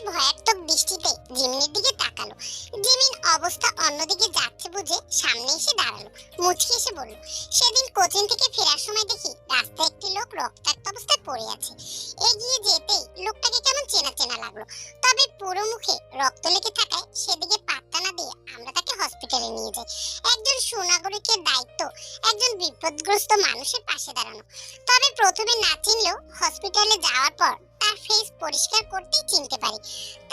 ভয়াত্মক দৃষ্টিতে জিমিনের দিকে তাকালো। জিমিন অবস্থা অন্যদিকে যাচ্ছে বুঝে সামনে এসে দাঁড়ালো। মুচকি এসে বলল, সেদিন কোচিং থেকে ফেরার সময় দেখি রাস্তায় একটি লোক রক্তাক্ত অবস্থায় পড়ে আছে। এগিয়ে যেতেই লোকটাকে কেমন চেনা চেনা লাগলো, তবে পুরো মুখে রক্ত লেগে থাকায় সেদিকে পাত্তা না দিয়ে আমরা তাকে হসপিটালে নিয়ে যাই। একজন সুনাগরিকের দায়িত্ব একজন বিপদগ্রস্ত মানুষের পাশে দাঁড়ানো। তবে প্রথমে না চিনলেও হসপিটালে যাওয়ার পর তার ফেস পরিষ্কার করতেই চিনতে পারি।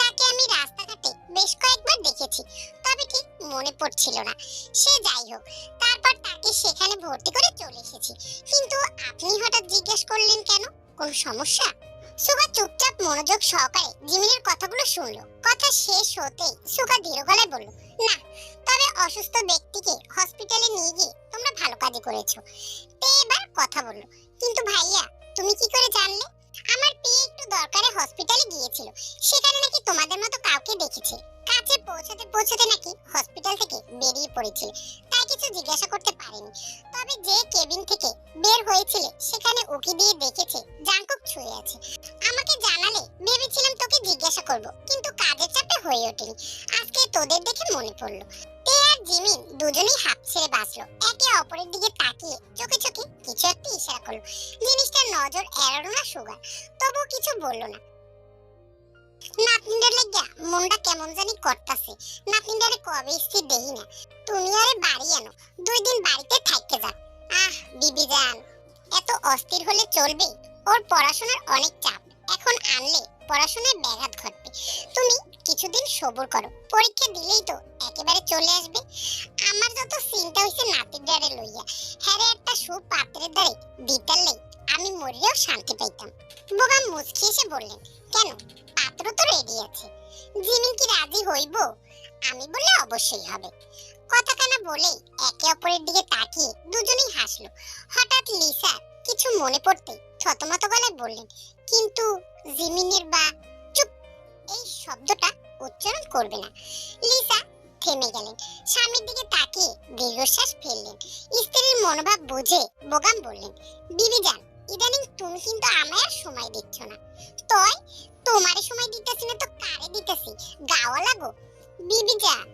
তাকে আমি রাস্তাঘাটে বেশ কয়েকবার দেখেছি, তবে ঠিক মনে পড়ছিল না। সে যাই হোক, তারপর তাকে সেখানে ভর্তি করে চলে এসেছি। কিন্তু আপনি হঠাৎ জিজ্ঞেস করলেন কেন? কোন সমস্যা? সুগা চুপচাপ মনোযোগ সহকারে জিমিনের কথাগুলো শুনলো। কথা শেষ হতেই সুগা ধীর গলায় বলল, না, তবে অসুস্থ ব্যক্তিকে হসপিটালে নিয়ে গিয়ে তোমরা ভালো কাজই করেছো। তে এবার কথা বলল, কিন্তু ভাইয়া তুমি কি করে জানলে? আমার পেয়ে একটু দরকারে হসপিটালে গিয়েছিল, সেখানে নাকি তোমাদের মতো কাউকে দেখেছে। কাছে পৌঁছাতে পৌঁছাতে নাকি হসপিটাল থেকে বেরিয়ে পড়েছিল, তাই কিছু জিজ্ঞাসা করতে পারেনি। তবে যে কেবিন থেকে বের হয়েছিল সেখানে উকি দিয়ে দেখেছে জাংকুক শুয়ে আছে। আমাকে জানালে ভেবেছিলাম তোকে জিজ্ঞাসা করব, কিন্তু কাজের চাপে হয়ে ওঠেনি। আজকে তোদের দেখে মনে পড়লো। তে আর জিমিন দুজনেই হাঁপ ছেড়ে বাঁচলো। একে অপরের দিকে তাকিয়ে চোখে চোখে কিছু একটা ইশারা করলো। জিনিসটা নজর এড়ালো না সুগা, তবু কিছু বললো না। নাতনিটার লাগিয়া মনটা কেমন জানি করতাছে। নাতনিটারে কবে স্থির দেই না। তুমি আরে বাড়ি আনো, 2 দিন বাড়িতে থাকতে যাক। বিবি জান, এত অস্থির হলে চলবে? ওর পড়াশোনার অনেক চাপ, এখন আনলে পড়াশোনায় ব্যাঘাত ঘটবে। তুমি কিছুদিন সবুর করো, পরীক্ষা দিলেই তো একেবারে চলে আসবে। আমার যত চিন্তা হইছে নাতিটারে লইয়া। হ্যারে একটা সুপাত্রের দ্বারে দিতারলেই আমি মরিয়াও শান্তি পাইতাম। বোগা মুচকি এসে বললেন, কেন, পাত্র তো রেডি আছে। জিমিন কি রাজি হইব? আমি বললে অবশ্যই হবে। কথা কানা বলেই একে অপরের দিকে তাকিয়ে দুজনেই হাসলো। হঠাৎ লিসা কিছু মনে পড়তে থতমত গলায় বললেন, কিন্তু জিমিনের বা। চুপ, এই শব্দটা উচ্চারণ করবে না। লিসা থেমে গেলেন, স্বামীর দিকে তাকিয়ে দীর্ঘশ্বাস ফেললেন। স্ত্রীর মনোভাব বুঝে বোগাম বললেন, বিবি জান, ইদানিং তুমি কিন্তু আমায় আর সময় দিচ্ছ না। তয় তোমারে সময় দিতেছি না তো কারে দিতেছি? গাওয়া লাগো। বিবি জান,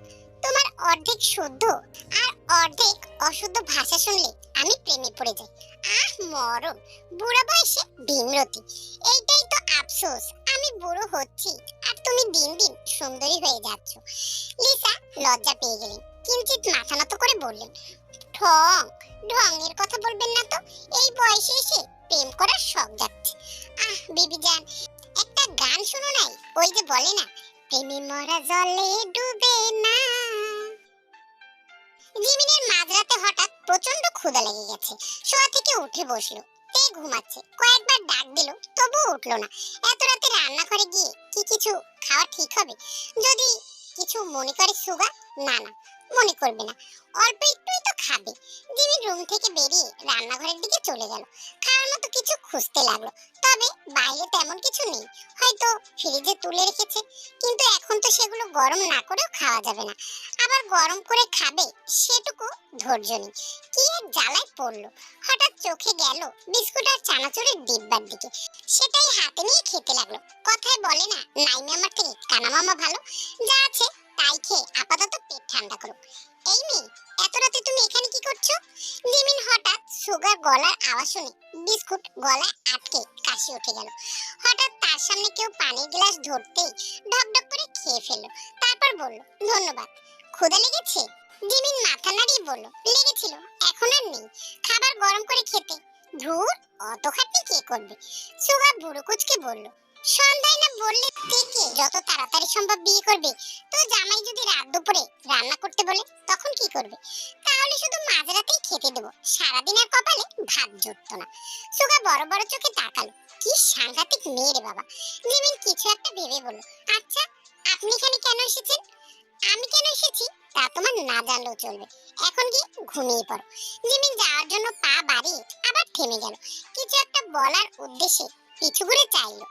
তোমার অর্ধেক শুদ্ধ আর অর্ধেক অশুদ্ধ ভাষা শুনলে আমি প্রেমে পড়ে যাই। মরণ, বুড়া বয়সে ভীমরতি। এইটাই তো আফসোস, আমি বুড়ো হচ্ছি আর তুমি দিন দিন সুন্দরী হয়ে যাচ্ছ। লিসা লজ্জা পেয়ে গেলেন, কিঞ্চিত মাথা নত করে বললেন, ঢং ঢঙের কথা বলবেন না তো। এই বয়সে এসে প্রেম করার শখ যাচ্ছে। বিবি জান, একটা গান শুনো নাই, ওই যে বলে না, প্রেমে মরা জলে ডুবে না। জিমিনের মাঝরাতে হঠাৎ প্রচন্ড ক্ষুধা লেগে গেছে। শোয়া থেকে উঠে বসলো। তে ঘুমাচ্ছে, কয়েকবার ডাক দিল তবুও উঠলো না। এত রাতে রান্নাঘরে গিয়ে কি কিছু খাওয়া ঠিক হবে? যদি কিছু মনে করে সুগা, না না, মনে করবে না, অল্প একটুই তো খাবে। জিমিন রুম থেকে বেরিয়ে রান্নাঘরের দিকে চলে গেল। খাওয়ার মতো কিছু খুঁজতে লাগলো, তবে বাইরে তেমন কিছু নেই। হয়তো ফ্রিজে তুলে রেখেছে, কিন্তু এখন তো সেগুলো গরম না করেও খাওয়া যাবে না। আবার গরম করে খাবে সেটুকু ধৈর্য নেই। কি এক জ্বালায় পড়লো। হঠাৎ চোখে গেল বিস্কুট আর চানাচুরের ডিব্বার দিকে। সেটাই হাতে নিয়ে খেতে লাগলো। কথায় বলে না, নাইমে আমার থেকে কানা মামা ভালো। যা আছে তাই খেয়ে আপাতত পেট ঠান্ডা করো। এই মেয়ে, এত রাতে তুমি এখানে কি করছো? জিমিন হঠাৎ সুগার গলার আওয়াজ শুনে বিস্কুট গলায় আটকে কাশি উঠে গেল। হঠাৎ তার সামনে কেউ পানির গ্লাস ধরতেই ঢকঢক করে খেয়ে ফেললো। তারপর বলল, ধন্যবাদ। ক্ষুধা লেগেছে? জিমিন মাথা নাড়িয়ে বলল, লেগেছিল, এখন আর নেই। খাবার গরম করে খেতে। ধুর, অত খাটনি কে করবে? সুগা বুড়ো কুচকে বলল, সন্ধ্যায় না বললে থেকে যত তাড়াতাড়ি সম্ভব বিয়ে করবে। তো জামাই যদি রাত দুপুরে রান্না করতে বলে তখন কি করবে? তাহলে শুধু মাঝরাতেই খেতে দেবো, সারাদিন আর কপালে ভাত জুটতো না। সুগা বড় বড় চোখে তাকালো। কি সাংঘাতিক মেয়ে রে বাবা। জিমিন কিছু একটা ভেবে বলল, আচ্ছা, আপনি এখানে কেন এসেছেন? আমি কেন এসেছি তা তোমার না জানলেও চলবে। এখন কি ঘুমিয়ে পড়ো। জিমিন যাওয়ার জন্য পা বাড়িয়ে আবার থেমে গেল। কিছু একটা বলার উদ্দেশ্যে পিছু ঘুরে চাইলো।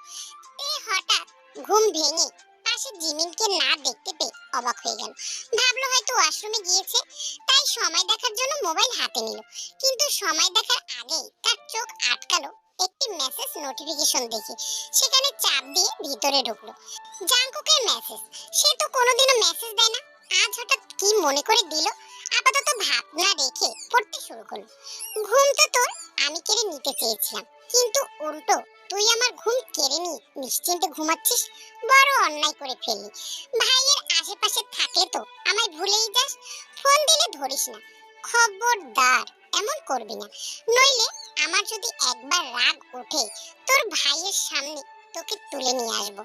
হঠাৎ ঘুম ভেঙে পাশে জিমিনকে না দেখতে পেয়ে অবাক হয়ে গেল। ভাবলো হয়তো ওয়াশরুমে গিয়েছে, তাই সময় দেখার জন্য মোবাইল হাতে নিল। কিন্তু সময় দেখার আগেই তার চোখ আটকালো একটি মেসেজ নোটিফিকেশন দেখে সেখানে চাপ দিয়ে ভিতরে ঢুকলো। জাঙ্কুকের মেসেজ, সে তো কোনোদিনও মেসেজ দেয় না, আজ হঠাৎ কি মনে করে দিল। আপাতত ভাবনা রেখে পড়তে শুরু করলো। ঘুম তো তোর আমি কেড়ে নিতে চেয়েছিলাম, কিন্তু উল্টো তুই আমার ঘুম কেড়ে নিয়ে নিশ্চিন্তে ঘুমাচ্ছিস, বড় অন্যায় করে ফেললি। ভাইয়ের আশেপাশে থাকলে তো আমায় ভুলেই যাস, ফোন দিলে ধরিস না। খবরদার এমন করবি না, নইলে আমার যদি একবার রাগ ওঠে তোর ভাইয়ের সামনে তোকে তুলে নিয়ে আসবো।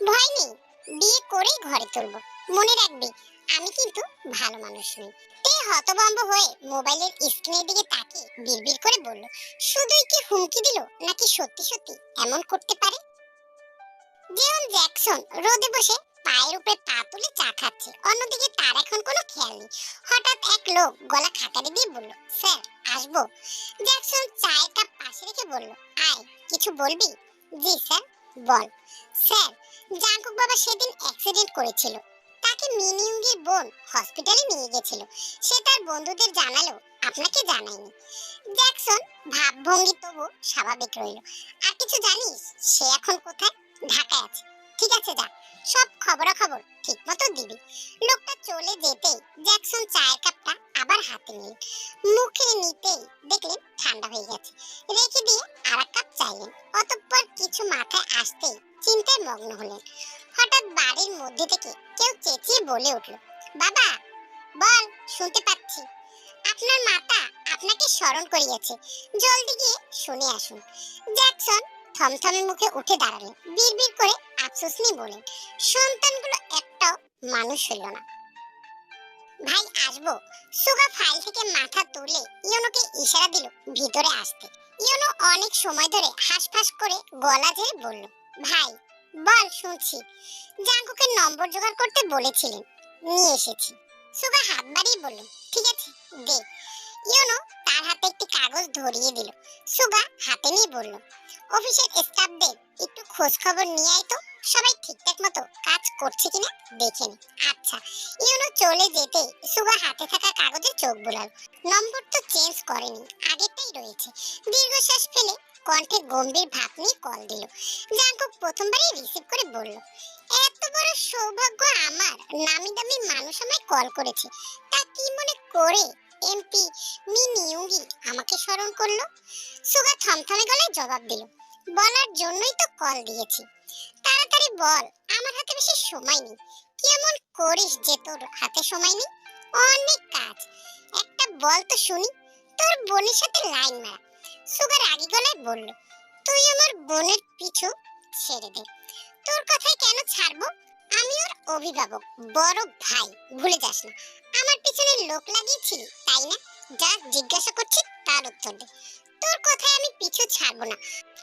ভয় নেই, বিয়ে করেই ঘরে তুলবো। মনে রাখবি আমি কিন্তু ভালো মানুষ নই। তে হতভম্ব হয়ে মোবাইলের স্ক্রিনের দিকে তাকিয়ে বিড়বিড় করে বলল, শুধুই কি হুমকি দিল নাকি সত্যি সত্যি এমন করতে পারে? জিওন জ্যাকসন রোদে বসে পায়ের উপরে পা তুলে চা খাচ্ছে, অন্যদিকে তার এখন কোনো খেয়াল নেই। হঠাৎ এক লোক গলা খাকারি দিয়ে বলল, স্যার আসবো? জ্যাকসন চায়ের কাপ পাশে রেখে বলল, আয়, কিছু বলবি? জি স্যার। বল। স্যার, জাঙ্কুক বাবা সেদিন অ্যাক্সিডেন্ট করেছিল, তাকে মিনিউঙ্গির বোন হসপিটালে নিয়ে গেছিল। সে তার বন্ধুদের জানালো, আপনাকে জানায়নি। জ্যাকসন ভাবভঙ্গি তবু স্বাভাবিক রইল। আর কিছু জানিস সে এখন কোথায়? ঢাকায় আছে। ঠিক আছে, যা, সব খবরাখবর ঠিক মতো দিবি। লোকটা চলে যেতেই জ্যাকসন চায়ের কাপটা আবার হাতে নিলেন, মুখে নিতেই দেখলেন ঠান্ডা হয়ে গেছে। রেখে দিয়ে আর এক কাপ চাইলেন। অতঃপর কিছু মাথায় আসতেই চিন্তায় মগ্ন হলেন। হঠাৎ বাড়ির মধ্যে থেকে কেউ চেঁচিয়ে বলে উঠল, বাবা বল, শুনতে পাচ্ছি। আপনার মাতা আপনাকে স্মরণ করিয়েছে, জলদি গিয়ে শুনে আসুন। জ্যাকসন থমথমে মুখে উঠে দাঁড়ালেন, বিড়বিড় করে আফসোস নিয়ে বলেন, সন্তানগুলো একটাও মানুষ হলো না। ভাই আসবো? সুগা ফাইল থেকে মাথা তুলে ইয়োনোকে ইশারা দিল ভিতরে আসতে। ইয়োনো অনেক সময় ধরে হাঁসফাঁস করে গলা ঝেড়ে বলল, ভাই বল, শুনছি। জাঙ্কুকের নম্বর জোগাড় করতে বলেছিলেন, নিয়ে এসেছি। সুগা হাত বাড়িয়ে বলল, ঠিক আছে, দে। ইয়োনো তার হাতে একটি কাগজ ধরিয়ে দিল। সুগা হাতে নিয়ে বলল, অফিসের স্টাফদের একটু খোঁজ খবর নিয়ে আয় তো, সবাই ঠিকঠাক মতো কাজ করছে কিনা দেখে নে। আচ্ছা। ইয়োনো চলে যেতে সুগা হাতে থাকা কাগজে চোখ বুলাল। নম্বর তো চেঞ্জ করেনি, আগেরটাই রয়েছে। দীর্ঘশ্বাস ফেলে কণ্ঠে গম্ভীর ভাব নিয়ে কল দিল। জাঙ্কুক প্রথমবারই রিসিভ করে বলল, এত বড় সৌভাগ্য আমার, নামি দামি মানুষ আমায় কল করেছে, তা কি মনে করে এমপি মিনিউঙ্গি আমাকে স্মরণ করলো? সুগা থমথমে গলায় জবাব দিল, বলার জন্যই তো কল দিয়েছি। তাড়াতাড়ি বল, আমার হাতে বেশি সময় নেই। কেমন করিস যে তোর হাতে সময় নেই? অনেক কাজ, একটা বল তো শুনি। তোর বোনের সাথে লাইন মারা। সুগা রাগী গলায় বলল, তুই আমার বোনের পিছু ছেড়ে দে। তোর কথাই কেন ছাড়বো? আমি ওর অভিভাবক, বড় ভাই, ভুলে যাস না। আমার পিছনে লোক লাগিয়েছিলি, তাই না? যা জিজ্ঞাসা করছি তার উত্তর দে। তোর কথায় আমি পিছু ছাড়বো না,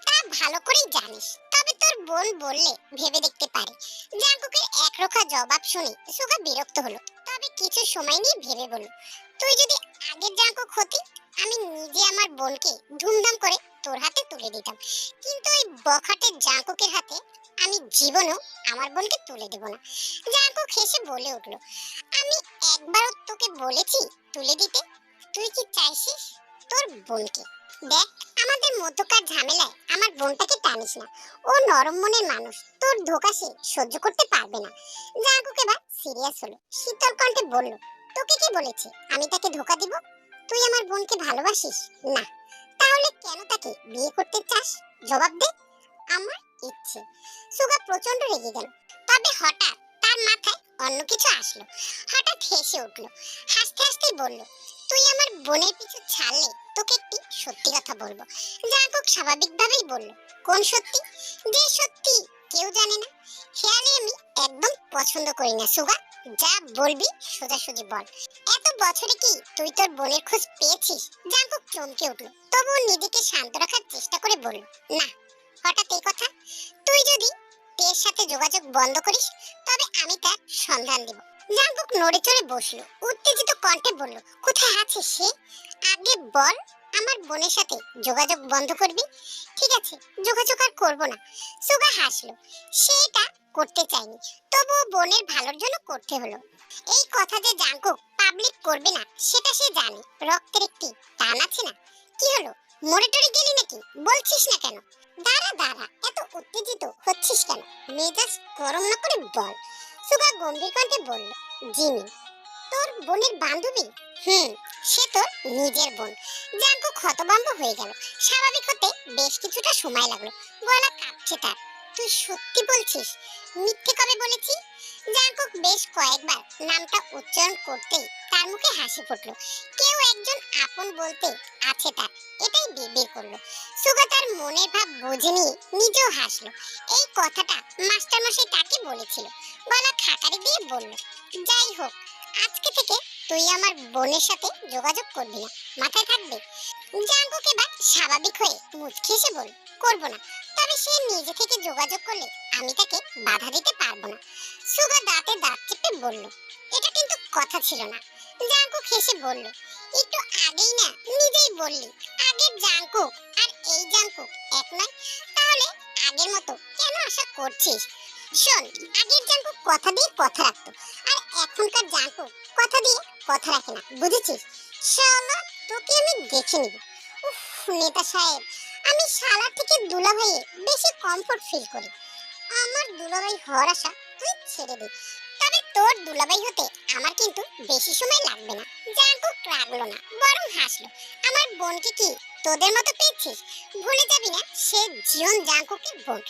তা ভালো করেই জানিস। তবে তোর বোন বললে ভেবে দেখতে পারি। জাঙ্কুকের একরোখা জবাব শুনে সুগা বিরক্ত হলো, তবে কিছু সময় নিয়ে ভেবে বলল, তুই যদি আগের জাঙ্কুক হতি, আমি নিজে আমার বোনকে ধুমধাম করে তোর হাতে তুলে দিতাম, কিন্তু ওই বখাটের জাঙ্কুকের হাতে আমি জীবনও আমার বোনকে তুলে দেব না। জাঙ্কুক হেসে বলে উঠল, আমি একবারও তোকে বলেছি তুলে দিতে? তুই কি চাইছিস তোর বোনকে? দেখ, আমাদের মধ্যকার ঝামেলায় আমার বোনটাকে টানিস না। ও নরম মনের মানুষ, তোর ধোঁকা সে সহ্য করতে পারবে না। জাঙ্কুক এবার সিরিয়াস হলো, শীতল কণ্ঠে বলল, তোকে কে বলেছে আমি তাকে ধোঁকা দিব? তুই আমার বোনকে ভালোবাসিস না? তাহলে কেন তাকে বিয়ে করতে চাস? জবাব দে। আমার ইচ্ছে। সুগা প্রচন্ড রেগে গেল, তবে হঠাৎ তার মাথায় অন্য কিছু আসলো। হঠাৎ হেসে উঠল, হাসতে হাসতেই বলল, তুই আমার বোনের পিছু ছাড়লে তোকে একটি সত্যি কথা বলবো। জাঙ্কুক স্বাভাবিকভাবেই বলল, কোন সত্যি? যে সত্যি কেউ জানে না। হেয়ালি আমি একদম পছন্দ করি না সুগা, যা বলবি সোজাসুজি বল। এত বছরে কি তুই তোর বোনের খোঁজ পেয়েছিস? জাঙ্কুক চমকে উঠল, তবুও নিজেকে শান্ত রাখার চেষ্টা করে বলল, না। হঠাৎ এই কথা? তুই যদি তের সাথে যোগাযোগ বন্ধ করিস, তবে আমি তার সন্ধান দেব। জাঙ্কুক নড়ে চড়ে বসলো, উত্তেজিত কণ্ঠে বলল, কোথায় আছে সে? আগে বল, আমার বোনের সাথে যোগাযোগ বন্ধ করবি? ঠিক আছে, যোগাযোগ আর করবো না। সুগা হাসলো, সে এটা করতে চায়নি, তবুও বোনের ভালোর জন্য করতে হলো। এই কথা যে জাঙ্কুক পাবলিক করবে না সেটা সে জানে, রক্তের একটি টান আছে না। কি হলো, মরে টরে গেলি নাকি? বলছিস না কেন? দাঁড়া দাঁড়া, এত উত্তেজিত হচ্ছিস কেন? মেজাজ গরম না করে বল। সুগা গম্ভীর কণ্ঠে বলল, জিমি তোর বোনের বান্ধবী? হুম, সে তোর নিজের বোন। জাঙ্কুক হতভম্ব হয়ে গেল। স্বাভাবিক হতে বেশ কিছুটা সময় লাগলো। গলা কাঁপছে তার। তুই সত্যি বলছিস? মিথ্যে কবে বলেছি? জাঙ্কুক বেশ কয়েকবার নামটা উচ্চারণ করতেই তার মুখে হাসি ফুটলো। কেউ একজন আপন বলতে আছে তার, এটাই বিড়বিড় করলো। সুগা তার মনের ভাব বুঝে নিয়ে নিজেও হাসলো। এই কথাটা মাস্টারমশাই তাকে বলেছিল। গলা খাকারি দিয়ে বলল, যাই হোক, আজকে থেকে তুই আমার বোনের সাথে যোগাযোগ করবি না, মাথায় থাকবে। জাঙ্কুক এবার স্বাভাবিক হয়ে মুচকি এসে বলল, করব না। তবে সে নিজে থেকে যোগাযোগ করলে আমি তাকে বাধা দিতে পারবো না। সুগা দাঁতে দাঁত চেপে বলল, এটা কিন্তু কথা ছিল না। জাঙ্কুক হেসে বলল, একটু আগেই না নিজেই বললি আগের জাঙ্কুক আর এই জাঙ্কুক এক নয়, তাহলে আগের মতো কেন আশা করছিস? শোন, আগের জাঙ্কুক কথা দিয়ে কথা রাখতো, আর এখনকার জাঙ্কুক কথা দিয়ে কথা রাখে না, বুঝেছিস? শালা, তোকে আমি দেখে নিব। উফ, নেতা সাহেব, আমি শালা থেকে দুলাভাইয়ে বেশি কমফোর্ট ফিল করি। আমার দুলাভাই হওয়ার আশা তুই ছেড়ে দে। তবে তোর দুলাভাই হতে আমার কিন্তু বেশি সময় লাগবে না। জাঙ্কুক রাগলো না, বরং হাসলো। আমার বোনকে কি তোদের মতো পেয়েছিস? ভুলে যাবি না সে জিয়ন জাঙ্কুকের বোন।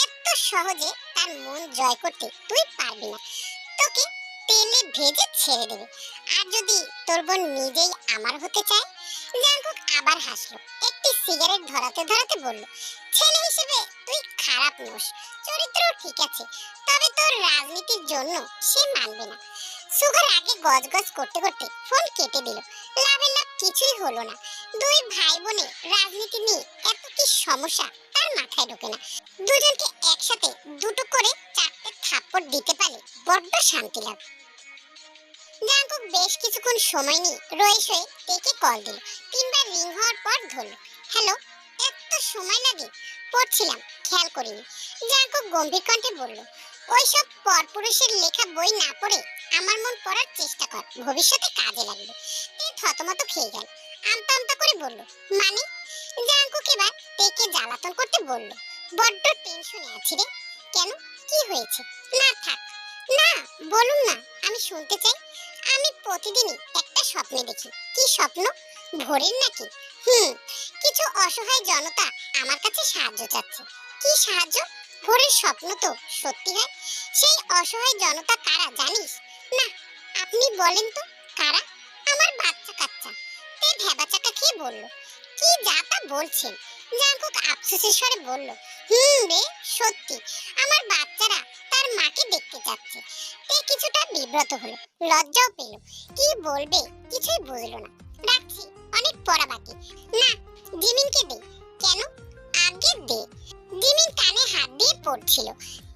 এত সহজে তার মন জয় করতে তুই পারবি না। তোকে তেলে ভেজে ছেড়ে দেবে। আর যদি তোর বোন নিজেই আমার হতে চায়? জাঙ্কুক আবার হাসলো। একটি সিগারেট ধরাতে ধরাতে বলল, ছেলে হিসেবে তুই খারাপ নোস, চরিত্র ঠিক আছে, তবে তোর রাজনীতির জন্য সে মানবে না। সুগার আগে গজগজ করতে করতে ফোন কেটে দিল। লাভের লাভ কিছুই হলো না। দুই ভাই বোনে রাজনীতি নিয়ে এত কি সমস্যা তার মাথায় ঢোকে না। দুজনকে একসাথে দুটো করে চারটে থাপ্পড় দিতে পারলে বড্ড শান্তি লাগে। জাঙ্কুক বেশ কিছুক্ষণ সময় নিয়ে রয়ে শয়ে তেকে কল দিল। তিনবার রিং হওয়ার পর ধরল। হ্যালো, এত সময় লাগে? পড়ছিলাম, খেয়াল করিনি। জাঙ্কুক গম্ভীর কণ্ঠে বলল, ওইসব পরপুরুষের লেখা বই না পড়ে আমার মন পড়ার চেষ্টা কর, ভবিষ্যতে কাজে লাগবে। তে থতমত খেয়ে গেল। আমতা আমতা করে বলল, মানে? জাঙ্কুক এবার তেকে জ্বালাতন করতে বলল, বড্ড টেনশনে আছি রে। কেন, কি হয়েছে? না থাক, না বলুন না, আমি শুনতে চাই। আমি প্রতিদিনই একটা স্বপ্ন দেখি। কি স্বপ্ন? ভোরের নাকি? কিছু অসহায় জনতা আমার কাছে সাহায্য চাচ্ছে। কি সাহায্য? ভোরের স্বপ্ন তো সত্যি হয়। সেই অসহায় জনতা কারা জানিস? না, আপনি বলেন তো কারা? আমার বাচ্চা কাচ্চা। তে ভেবাচাকা খেয়ে বলল, কি যা তা বলছেন? জাঙ্কুক আফসোসের স্বরে বলল, রে, সত্যি আমার বাচ্চারা তার মাকে দেখতে যাচ্ছে। তে কিছুটা বিব্রত হলো, লজ্জাও পেল। কি বলবে কিছুই বুঝলো না। রাখছি, অনেক পড়া বাকি। না, জিমিনকে দে। কেন? আগে দে। জিমিন কানে হাত দিয়ে পড়ছিল।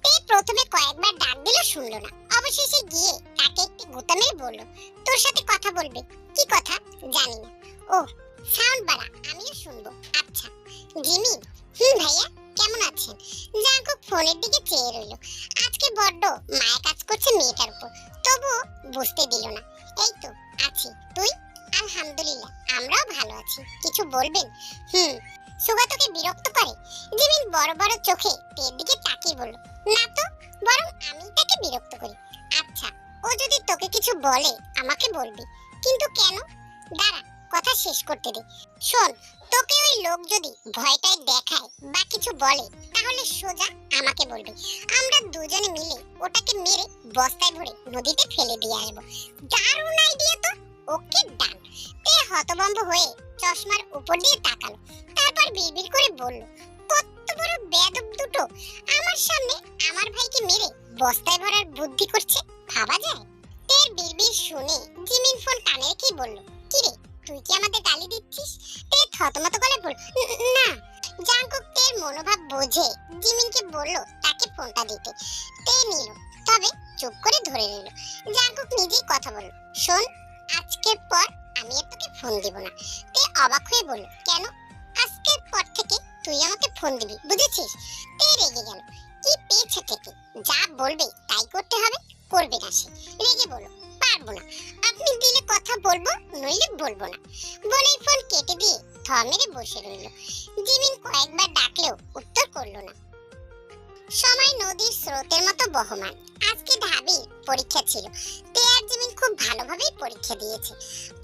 তে প্রথমে কয়েকবার ডাক দিল, শুনলো না। অবশেষে গিয়ে তাকে একটি গুঁতা মেরে বলল, তোর সাথে কথা বলবে। কি কথা? জানি না। ও, সাউন্ড বাড়া, আমিও শুনবো। আচ্ছা। জিমিন, ভাইয়া, কেমন আছেন? জাঙ্কুক ফোনের দিকে চেয়ে রইল। আজকে বড্ড মায়া কাজ করছে মেয়েটার উপর, তবুও বুঝতে দিল না। এই তো আছি, তুই? আলহামদুলিল্লাহ, আমরাও ভালো আছি। কিছু বলবেন? সুগা তোকে বিরক্ত করে? জিমিন বড় বড় চোখে তের দিকে তাকিয়ে বলল, না তো, বরং আমি তাকে বিরক্ত করি। আচ্ছা, ও যদি তোকে কিছু বলে আমাকে বলবি, কিন্তু কেন? দাঁড়া, কথা শেষ করতে দে। শোন, তোকে ওই লোক যদি ভয়টাই দেখায় বা কিছু বলে, তাহলে সোজা আমাকে বলবি। আমরা দুজনে মিলে ওটাকে মেরে বস্তায় ভরে নদীতে ফেলে দিয়ে আসবো। দারুণ আইডিয়া তো। ওকে, ডান। তে হতভম্ব হয়ে চশমার উপর দিয়ে তাকালো, তারপর বিড়বিড় করে বলল, কত বড় বেয়াদব দুটো, আমার সামনে আমার ভাইকে মেরে বস্তায় ভরার বুদ্ধি করছে, ভাবা যায়? তের বিড়বিড় শুনে জিমিন ফোন কানে রেখে বলল, কি রে, তুই কি আমাদের গালি দিচ্ছিস? তে থতমত গলায় বলল, না। জাঙ্কুক তের মনোভাব বুঝে জিমিনকে বলল তাকে ফোনটা দিতে। তে নিল, তবে চুপ করে ধরে রইল। জাঙ্কুক নিজেই কথা বলল, শোন, আজকের পর আমি আর তোকে ফোন দিব না। তে অবাক হয়ে বলল, কেন? আজকের পর থেকে তুই আমাকে ফোন দিবি, বুঝেছিস? তে রেগে গেল। কি পেয়েছে থেকে? যা বলবে তাই করতে হবে, করবে না সে। রেগে বলল, পারবো না। আপনি দিলে কথা বলবো, নইলে বলবো না। বলেই ফোন কেটে দিয়ে থ মেরে বসে রইল। জিমিন কয়েকবার ডাকলেও উত্তর করলো না। সময় নদীর স্রোতের মতো বহমান। আজকে ঢাবি পরীক্ষা ছিল। তে আর জিমিন খুব ভালোভাবেই পরীক্ষা দিয়েছে।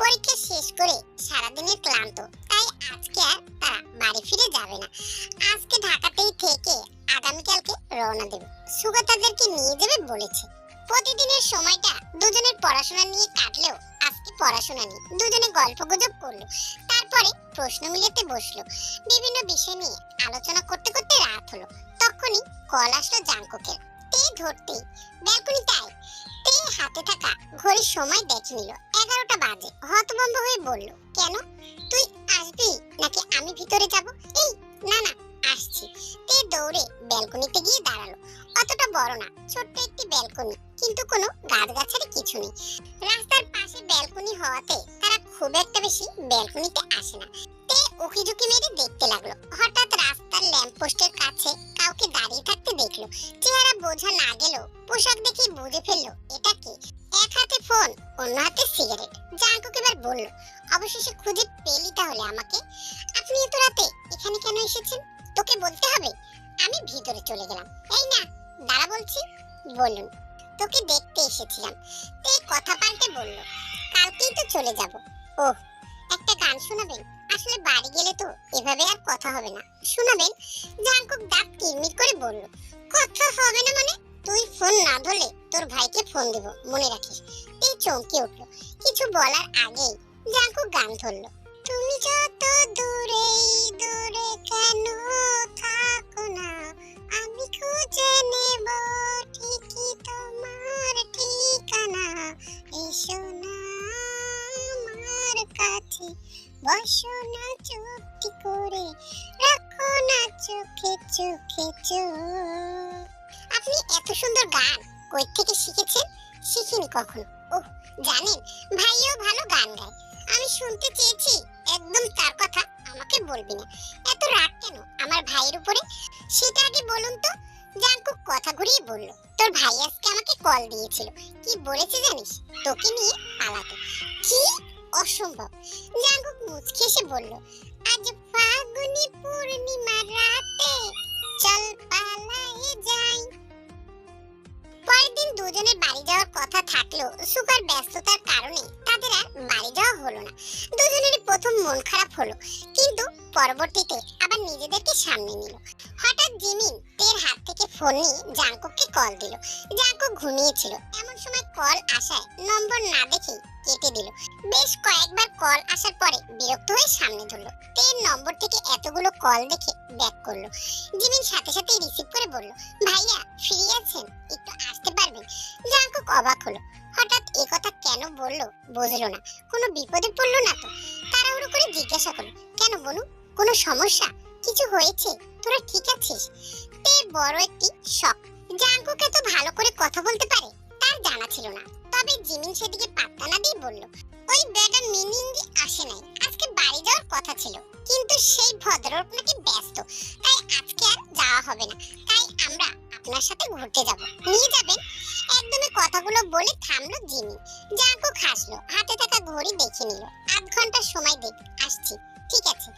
পরীক্ষা শেষ করে সারাদিনের ক্লান্ত, তাই আজকে আর তারা বাড়ি ফিরে যাবে না। আজকে ঢাকাতেই থেকে আগামীকালকে রওনা দেবে। সুগা তাদেরকে নিয়ে যাবে বলেছে। প্রতিদিনের সময়টা দুজনের পড়াশোনা নিয়ে কাটলেও আজকে পড়াশোনা নিয়ে দুজনে গল্পগুজব করলো। তারপরে প্রশ্ন মিলাতে বসলো। বিভিন্ন বিষয় নিয়ে আলোচনা করতে করতে রাত হলো। তখনই কল আসলো জাঙ্কুকের। তে ধরতেই ব্যালকনিতে আয়। তে হাতে থাকা ঘড়ির সময় দেখে নিল 11টা বাজে। হতভম্ব হয়ে বলল, কেন? তুই আসবি নাকি আমি ভিতরে যাব? এই না না, আসছি। তে দৌড়ে ব্যালকনিতে গিয়ে দাঁড়ালো। অতটা বড় না, ছোট্ট একটি ব্যালকনি, কিন্তু কোনো গাছগাছালি কিছু নেই। রাস্তার পাশে ব্যালকনি হওয়াতে তারা খুব একটা বেশি ব্যালকনিতে আসে না। তে উকিঝুঁকি মেরে দেখতে লাগলো। হঠাৎ রাস্তার ল্যাম্প পোস্টের কাছে কাউকে দাঁড়িয়ে থাকতে দেখলো। চেহারা বোঝা না গেলেও পোশাক দেখে বুঝে ফেললো এটা কে। এক হাতে ফোন, অন্য হাতে সিগারেট। জাঙ্কুক এবার বলল, অবশেষে খুঁজে পেলি তাহলে আমাকে? আপনি এত রাতে এখানে কেন এসেছেন? তোকে বলতে হবে? আমি ভিতরে চলে গেলাম। এই না, দাঁড়া বলছি। বলুন। তোকে দেখতে এসেছিলাম। তে কথা পাল্টে বলল, কালকেই তো চলে যাব। ওহ, একটা গান শোনাবেন? আসলে বাড়ি গেলে তো এভাবে আর কথা হবে না। শোনাবেন? জাঙ্কুক দাঁত কিরমির করে বলল, কথা হবে না মানে? তুই ফোন না ধরলে তোর ভাইকে ফোন দেব, মনে রাখিস। তে চমকে উঠলো। কিছু বলার আগেই জাঙ্কুক গান ধরলো। তুমি যত দূরেই দূরে কেন থাকো না, আমি খুঁজে নেব ঠিকই তোমার ঠিকানা। এসো না আমার কাছে, বসো না চুপটি করে, রাখো না চোখে চোখে চোখ। আপনি এত সুন্দর গান কই থেকে শিখেছেন? শিখিনি কখনো। ওহ, জানেন ভাইও ভালো গান গায়। আমি শুনতে চেয়েছি, একদম তার কথা আমাকে বলবি না। এত রাগ কেন আমার ভাইয়ের উপরে? সেটা আগে বলুন তো। জাঙ্কুক কথা ঘুরিয়ে বলল, তোর ভাই আজকে আমাকে কল দিয়েছিল। কি বলেছে জানিস? তোকে নিয়ে পালাতে। কি? অসম্ভব। জাঙ্কুক মুচকি এসে বলল, আজ ফাগুনি পূর্ণিমা রাতে চল পালায়ে যাই। পরের দিন দুজনের বাড়ি যাওয়ার কথা থাকলেও সুগার ব্যস্ততার কারণে তাদের আর বাড়ি যাওয়া হলো না। দুজনেরই প্রথম মন খারাপ হলো, কিন্তু পরবর্তীতে আবার নিজেদেরকে সামনে নিল। হঠাৎ জিমিন তের হাত থেকে ফোন নিয়ে জাঙ্কুককে কল দিল। জাঙ্কুক ঘুমিয়েছিল। এমন সময় কল আসায় নম্বর না দেখে কেটে দিল। বেশ কয়েকবার কল আসার পরে বিরক্ত হয়ে সামনে ধরলো। তের নম্বর থেকে এতগুলো কল দেখে ব্যাক করলো। জিমিন সাথে সাথে রিসিভ করে বলল, ভাইয়া ফ্রি আছেন? একটু আসতে পারবেন? জাঙ্কুক অবাক হলো। হঠাৎ এই কথা কেন বললো বুঝলো না। কোনো বিপদে পড়লো না তো? তাড়াহুড়ো করে জিজ্ঞাসা করলো, কেন বনু, কোনো সমস্যা? কিছু হয়েছে? তোরা ঠিক আছিস? তে বড় একটি শক। জাঙ্কুক এত ভালো করে কথা বলতে পারে তার জানা ছিল না। তবে জিমিন সেদিকে পাত্তা না দিয়ে বলল, ওই বেটা মিনিঙ্গি আসে নাই। আজকে বাড়ি যাওয়ার কথা ছিল, কিন্তু সেই ভদ্রলোক নাকি ব্যস্ত, তাই আজকে আর যাওয়া হবে না। তাই আমরা আপনার সাথে ঘুরতে যাব, নিয়ে যাবেন? একদমই কথাগুলো বলে থামলো জিমিন। জাঙ্কুক হাসলো, হাতে থাকা ঘড়ি দেখে নিল। 8 ঘন্টা সময় দেখ, আসছি। ঠিক আছে।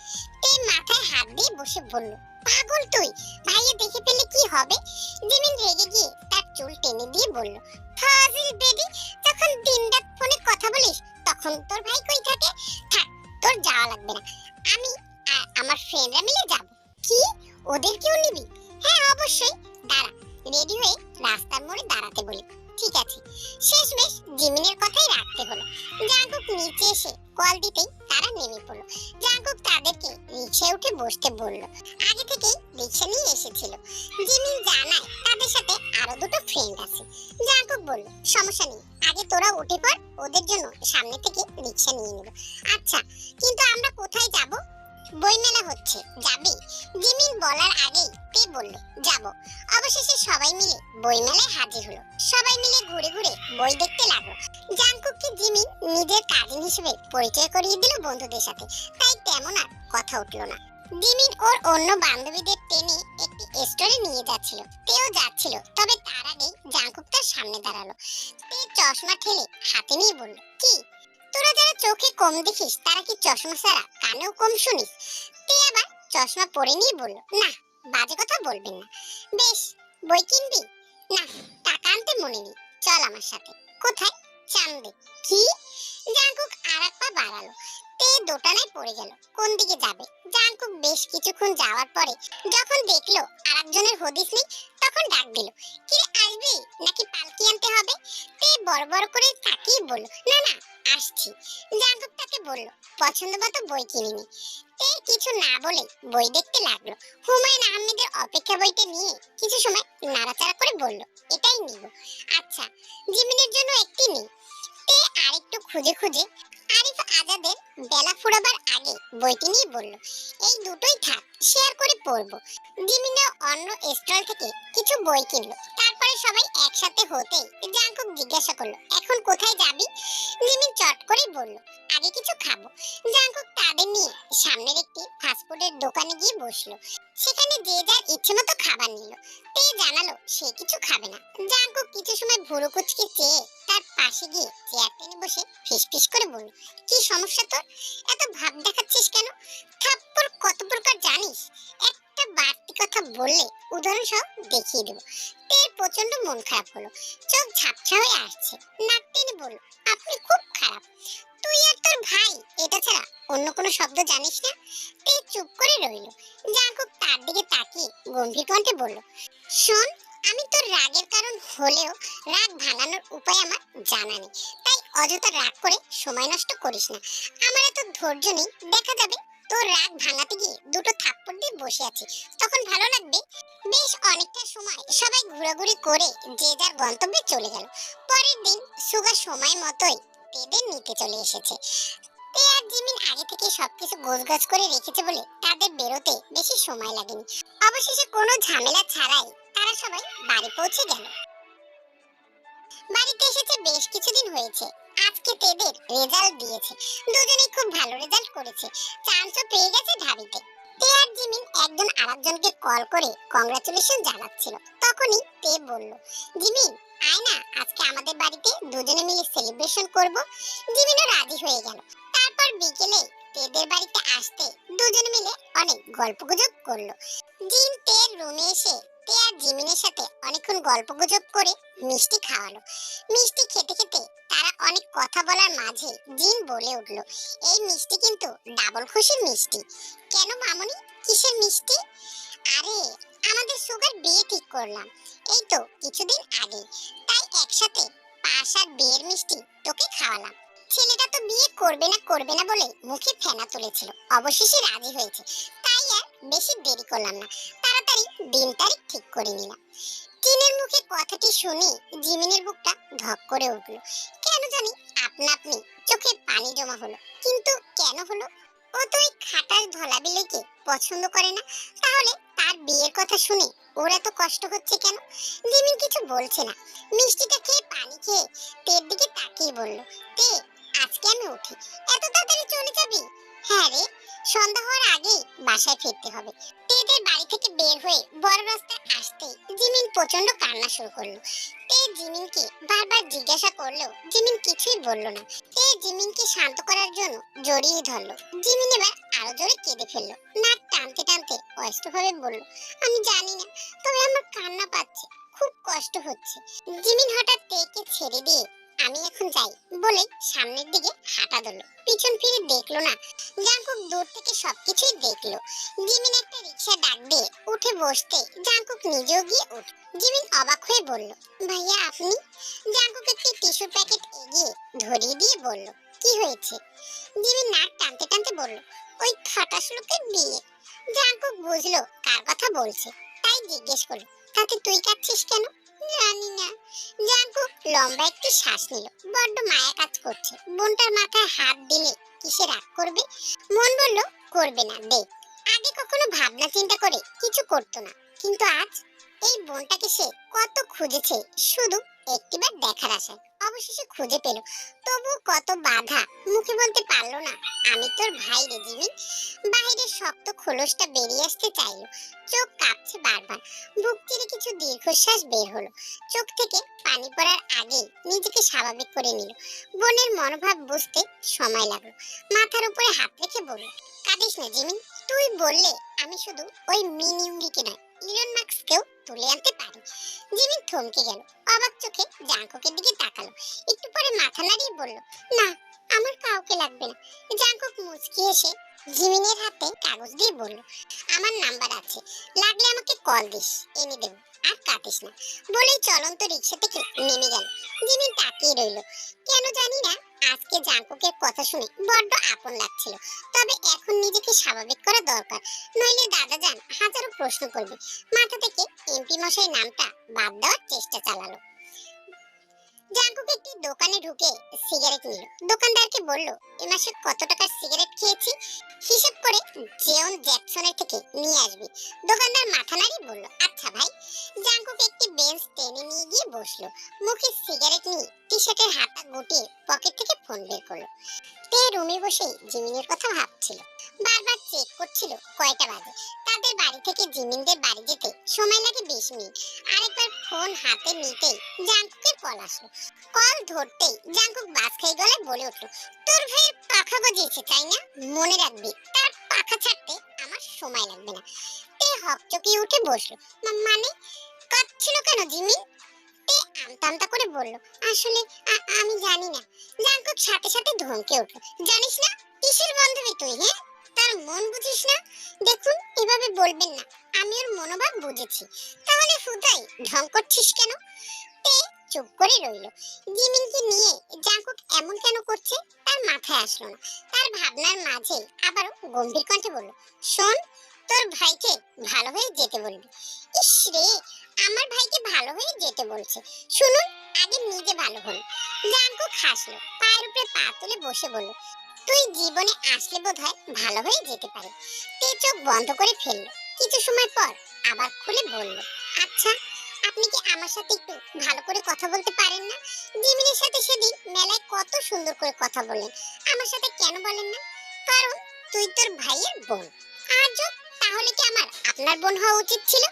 তে মাথায় হাত দিয়ে বসে বলল, পাগল তুই? ভাইয়া দেখে ফেলে কি হবে? জিমিন রেগে গিয়ে তার চুল টেনে দিয়ে বলল, ফাজিল বেডি, যখন দিনরাত ফোনে কথা বলিস তখন তোর ভাই কই থাকে? থাক, তোর যাওয়া লাগবে না। আমি আর আমার ফ্রেন্ডরা মিলে যাব। কি? ওদেরকেও নিবি? হ্যাঁ অবশ্যই। দাঁড়া, রেডি হয়ে রাস্তার মোড়ে দাঁড়াতে বলি। ঠিক আছে। শেষমেশ জিমিনের কথাই রাখতে হলো। জাঙ্কুক নিচে এসে কল দিতেই তারা নেমে পড়লো। জাঙ্কুক তাদেরকে রিকশায় উঠে বসতে বলল। আগে থেকেই রিকশা নিয়ে এসেছিল। জিমিন জানায় তাদের সাথে আরো দুটো ফ্রেন্ড আছে। জাঙ্কুক বলল, সমস্যা নেই, আগে তোরা উঠে পড়, ওদের জন্য সামনে থেকে রিকশা নিয়ে নেব। আচ্ছা, কিন্তু আমরা কোথায় যাব? বইমেলা হচ্ছে, যাবি? জিমিন বলার আগেই তে বলল, যাব। অবশেষে সবাই মিলে বইমেলায় হাজির হলো। সবাই মিলে ঘুরে ঘুরে বই দেখতে লাগলো। জাঙ্কুককে জিমিন নিজের কাজিন হিসেবে পরিচয় করিয়ে দিল বন্ধুদের সাথে, তাই তেমন আর কথা উঠলো না। জিমিন ওর অন্য বান্ধবীদের টেনে একটি স্টোরে নিয়ে যাচ্ছিল। তেও যাচ্ছিল, তবে তার আগেই জাঙ্কুক তার সামনে দাঁড়ালো। তে চশমা ঠেলে হাতে নিয়ে বলল, কি তোরা যারা চোখে কম দেখিস তারা কি চশমা ছাড়া কানেও কম শুনিস? তে আবার চশমা পরে নিয়ে বলল, না বাজে কথা বলবেন না। বেশ, বই কিনবি? না, টাকা আনতে মনে নেই, চল আমার সাথে। কোথায়? চান্দে। কি? জাঙ্কুক আর এক পা বাড়ালো। তে দোটানায় পড়ে গেল, কোন দিকে যাবে। জাঙ্কুক বেশ কিছুক্ষণ যাওয়ার পরে যখন দেখলো আরেকজনের হদিস নেই, তখন ডাক দিল, কিরে আসবি নাকি পালকি আনতে হবে? তে বড় বড় করে তাকিয়ে বলল, না না, আসছি। জাঙ্কুক তাকে বলল, পছন্দ মতো বই কিনে নি। তে কিছু না বলে বই দেখতে লাগলো। হুমায়ুন আহমেদের অপেক্ষা বইটা নিয়ে কিছু সময় নাড়াচাড়া করে বলল, এটাই নিব। আচ্ছা, জিমিনের জন্য একটি নেই। তে আরেকটু খুঁজে খুঁজে আরিফ আজাদের বেলা ফুরাবার আগে বইটি নিয়ে বলল, এই দুটোই থাক, শেয়ার করে পড়বো। জিমিনও অন্য স্টল থেকে কিছু বই কিনলো। তারপরে সবাই একসাথে হতে জাঙ্কুক জিজ্ঞাসা করলো, এখন কোথায় যাবি? জিমিন চট করে বলল, আগে কিছু খাবো। জাঙ্কুক তাদের নিয়ে সামনের একটি ফাস্টফুডের দোকানে গিয়ে বসলো। সেখানে যে যার ইচ্ছে মতো খাবার নিল। তে জানালো সে কিছু খাবে না। জাঙ্কুক কিছু সময় ভুরু কুচকে চেয়ে তার পাশে গিয়ে চেয়ার টেনে বসে ফিসফিস করে বলল, কি সমস্যা তোর? এত ভাব দেখাচ্ছিস কেন? থাপ্পড় কত প্রকার জানিস? একটা বাড়তি কথা বললে উদাহরণ সহ দেখিয়ে দেবো। তের প্রচন্ড মন খারাপ হলো, চোখ ঝাপসা হয়ে আসছে। নাক টেনে বলল, আপনি খুব খারাপ। তুই আর তোর ভাই এটা ছাড়া অন্য কোনো শব্দ জানিস না? তে চুপ করে রইল। জাঙ্কুক তার দিকে তাকিয়ে গম্ভীর কণ্ঠে বলল, শোন, আমি তোর রাগের কারণ হলেও রাগ ভাঙানোর উপায় আমার জানা নেই, তাই অযথা রাগ করে সময় নষ্ট করিস না। আমার এত ধৈর্য নেই, দেখা যাবে তোর রাগ ভাঙাতে গিয়ে দুটো থাপ্পড় দিয়ে বসে আছি, তখন ভালো লাগবে। বেশ অনেকটা সময় সবাই ঘোরাঘুরি করে যে যার গন্তব্যে চলে গেল। পরের দিন সুগা সময় মতোই তেদের নিতে চলে এসেছে। তে আর জিমিন আগে থেকে সবকিছু গোছগাছ করে রেখেছে বলে তাদের বেরোতে বেশি সময় লাগেনি। অবশেষে কোনো ঝামেলা ছাড়াই তারা সবাই বাড়ি পৌঁছে গেল। বাড়িতে এসেছে বেশ কিছুদিন হয়েছে। আজকে তেদের রেজাল্ট দিয়েছে। দুজনেই খুব ভালো রেজাল্ট করেছে। চান্সও পেয়ে গেছে ঢাবিতে। তে আর জিমিন একজন আরেকজনকে কল করে কংগ্রাচুলেশন জানাচ্ছিল। তখনই তে বলল, জিমিন আয় না, আজকে আমাদের বাড়িতে দুজনে মিলে সেলিব্রেশন করব। জিমিনও রাজি হয়ে গেল। তারপর বিকেলে তেদের বাড়িতে আসতে দুজনে মিলে অনেক গল্পগুজব করলো। জিন তের রুমে এসে তে আর জিমিনের সাথে অনেকক্ষণ গল্পগুজব করে মিষ্টি খাওয়ালো। মিষ্টি খেতে খেতে তারা অনেক কথা বলার মাঝে জিন বলে উঠল, এই মিষ্টি কিন্তু ডাবল খুশির মিষ্টি। কেন মামুনি, কিসের মিষ্টি? আরে আমাদের সুগার বিয়ে ঠিক করলাম এই তো কিছুদিন আগে, তাই একসাথে পাশ আর বিয়ের মিষ্টি তোকে খাওয়ালাম। ছেলেটা তো বিয়ে করবে না বলে মুখে ফেনা তুলেছিল, অবশেষে রাজি হয়েছে। তাই আর বেশি দেরি করলাম না, তাড়াতাড়ি দিন তারিখ ঠিক করে নিলাম। জিনের মুখে কথাটি শুনে জিমিনের বুকটা ধক করে উঠল। কেন জানি আপনা আপনি চোখে পানি জমা হলো। কিন্তু কেন হলো? ও তো ওই খাটাস ধলা বিলেকে পছন্দ করে না, তাহলে তার বিয়ের কথা শুনে ওর এত কষ্ট হচ্ছে কেন? জিমিন কিছু বলছে না। মিষ্টিটা খেয়ে পানি খেয়ে তের দিকে তাকিয়ে বলল, তে আজকে আমি উঠি। এত তাড়াতাড়ি চলে যাবি? হ্যাঁ রে, সন্ধ্যা হওয়ার আগেই বাসায় ফিরতে হবে। তেদের বাড়ি থেকে বের হয়ে বড় রাস্তায় আসতে জিমিন প্রচন্ড কান্না শুরু করলো। তে জিমিনকে বারবার জিজ্ঞাসা করলেও জিমিন কিছুই বলল না। তে জিমিনকে শান্ত করার জন্য জড়িয়ে ধরলো। জিমিন এবার আরো জোরে কেঁদে ফেললো। নাক টানতে টানতে অস্পষ্টভাবে বলল, আমি জানি না, তবে আমার কান্না পাচ্ছে, খুব কষ্ট হচ্ছে। জিমিন হঠাৎ তেকে ছেড়ে দিয়ে আমি এখন যাই বলে সামনের দিকে হাঁটা দিল। পিছন ফিরে দেখলো না। জাঙ্কুক দূর থেকে সবকিছুই দেখলো। জিমিন একটা রিকশা ডাক দিয়ে উঠে বসতে জাঙ্কুক নিজেও গিয়ে উঠ। জিমিন অবাক হয়ে বলল, ভাইয়া আপনি? জাঙ্কুক একটি টিস্যুর প্যাকেট এগিয়ে ধরিয়ে দিয়ে বলল, কি হয়েছে? জিমিন নাক টানতে টানতে বলল, ওই খাটাস লোকের বিয়ে। জাঙ্কুক বুঝলো কার কথা বলছে, তাই জিজ্ঞেস করলো, তাতে তুই কাঁদছিস কেন? জানি না। জাঙ্কুক লম্বা একটি শ্বাস নিল। বড্ড মায়া কাজ করছে। বোনটার মাথায় হাত দিলে কিসে রাগ করবে? মন বলল করবে না, দেখ। আগে কখনো ভাবনা চিন্তা করে কিছু করতো না, কিন্তু আজ এই বোনটাকে সে কত খুঁজেছে, শুধু একটিবার দেখার আশায় অবশেষে খুঁজে পেল। তবু কত বাধা, মুখে বলতে পারলো না আমি তোর ভাই রে জিমিন। বাহিরের শক্ত খোলসটা বেরিয়ে আসতে চাইলো, চোখ কাঁপছে বারবার। বুক চিরে কিছু দীর্ঘশ্বাস বের হলো, চোখ থেকে পানি পড়ার আগেই নিজেকে স্বাভাবিক করে নিল। বোনের মনোভাব বুঝতে সময় লাগলো। মাথার উপরে হাত রেখে বলল, কাঁদিস না জিমিন, তুই বললে আমি শুধু ওই মিনি ইউরিকে নয়, ইলন মাস্ককেও তুলে আনতে পারি। জিমিন থমকে গেল, অবাক চোখে জাঙ্কুকের দিকে তাকালো। একটু পরে মাথা নাড়িয়ে বলল, না, আমার কাউকে লাগবে না। জাঙ্কুক মুচকি এসে জিমিনের হাতে কাগজ দিয়ে বলল, আমার নাম্বার আছে, লাগলে আমাকে কল দিস, এনে দেব, আর কাঁদিস না। বলেই চলন্ত রিক্সা থেকে নেমে গেল। জিমিন তাকিয়ে রইল। কেন জানি না আজকে জাঙ্কুকের কথা শুনে বড্ড আপন লাগছিল। তবে এখন নিজেকে স্বাভাবিক করা দরকার, নইলে দাদাজান হাজারো প্রশ্ন করবে। মাথা থেকে এমপি মশাই নামটা বাদ দেওয়ার চেষ্টা চালালো। জাঙ্কুক একটি দোকানে ঢুকে সিগারেট নিল। দোকানদারকে বলল, এ মাসে কত টাকার সিগারেট খেয়েছি হিসাব করে জেওন জ্যাকসনের থেকে নিয়ে আসবি। দোকানদার মাথা নাড়িয়ে বলল, আচ্ছা ভাই। জাঙ্কুক একটি বেঞ্চ টেনে নিয়ে গিয়ে বসলো। মুখে সিগারেট নিয়ে টি শার্টের হাতা গুটিয়ে পকেট থেকে ফোন বের করলো। তে রুমে বসে জিমিনের কথা ভাবছিল, বারবার চেক করছিল কয়টা বাজে। তাদের বাড়ি থেকে জিমিনদের বাড়ি যেতে সময় লাগে 20 মিনিট। আরেকবার ফোন হাতে নিতেই জাঙ্কুকের কল আসলো। কল ধরতেই জাঙ্কুক বাস খেয়ে গলায় বলে উঠলো, তোর ভাইয়ের পাখা গজিয়েছে তাই না? মনে রাখবি, তার পাখা ছাড়তে আমার সময় লাগবে না। তে হকচকিয়ে উঠে বসলো। মানে কাঁদছিল কেন জিমিন? তে আমতা আমতা করে বলল, আসলে আমি জানি না। জাঙ্কুক সাথে সাথে ধমকে উঠলো, জানিস না? কিসের বান্ধবী তুই? হ্যাঁ, তার মন বুঝিস না? দেখুন, এভাবে বলবেন না, আমি ওর মনোভাব বুঝেছি। তাহলে হুদাই ঢং করছিস কেন? তে চুপ করে রইল। জিমিনকে নিয়ে জাঙ্কুক এমন কেন করছে তার মাথায় আসলো না। তার ভাবনার মাঝে আবারও গম্ভীর কণ্ঠে বলল, শোন, তোর ভাইকে ভালো হয়ে যেতে বলবি। ইস রে, আমার ভাইকে ভালো হয়ে যেতে বলছে। শুনুন, আগে নিজে ভালো হন। জাঙ্কুক হাসলো, পায়ের উপরে পা তুলে বসে বলল, তুই জীবনে আসলে বোধহয় ভালো হয়ে যেতে পারে। তে চোখ বন্ধ করে ফেললো। কিছু সময় পর আবার খুলে বলল, আচ্ছা, আপনি কি আমার সাথে একটু ভালো করে কথা বলতে পারেন না? জিমিনের সাথে সেদিন মেলায় কত সুন্দর করে কথা বললেন, আমার সাথে কেন বলেন না? কারণ তুই তোর ভাইয়ের বোন। আর্য, তাহলে কি আমার আপনার বোন হওয়া উচিত ছিল?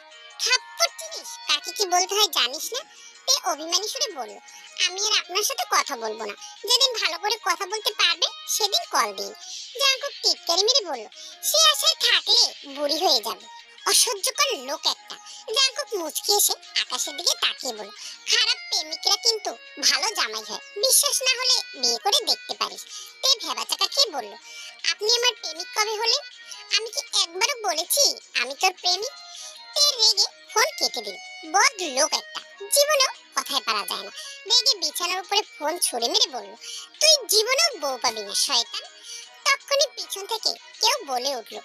থাপ্পড় চিনিস কাকে কি বলতে হয় জানিস না? তে অভিমানী সুরে বলল, আমি আর আপনার সাথে কথা বলবো না। যেদিন ভালো করে কথা বলতে পারবে সেদিন কল দিন। জাঙ্কুক টিটকারি মেরে বলল, সে আশায় থাকলে বুড়ি হয়ে যাবে। অসহ্যকর লোক একটা। জাঙ্কুক মুচকি এসে আকাশের দিকে তাকিয়ে বলল, খারাপ প্রেমিকরা কিন্তু ভালো জামাই হয়, বিশ্বাস না হলে বিয়ে করে দেখতে পারিস। তে ভেবাচাকা খেয়ে বলল, আপনি আমার প্রেমিক কবে হলে? আমি কি একবারও বলেছি আমি তোর প্রেমিক? তে রেগে ফোন কেটে দিল। বদ লোক একটা, জীবনেও কথায় পারা যায় না। রেগে বিছানার উপরে ফোন ছুঁড়ে মেরে বলল, তুই জীবনেও বউ পাবি না শয়তান। তখনই পিছন থেকে কেউ বলে উঠল,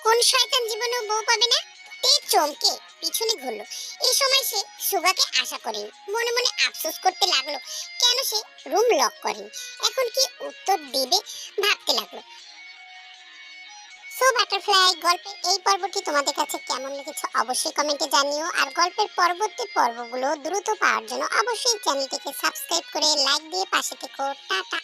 কোন শয়তান জীবনেও বউ পাবে না? তে চমকে পিছনে ঘুরলো। এই সময় সে সুগাকে আশা করেনি। মনে মনে আফসোস করতে লাগলো কেন সে রুম লক করেনি। এখন কি উত্তর দেবে ভাবতে লাগলো। সো বাটারফ্লাই, গল্পের এই পর্বটি তোমাদের কাছে কেমন লেগেছে অবশ্যই কমেন্টে জানিও। আর গল্পের পরবর্তী পর্বগুলো দ্রুত পাওয়ার জন্য অবশ্যই চ্যানেলটিকে সাবস্ক্রাইব করে লাইক দিয়ে পাশে থেকো। টাটা।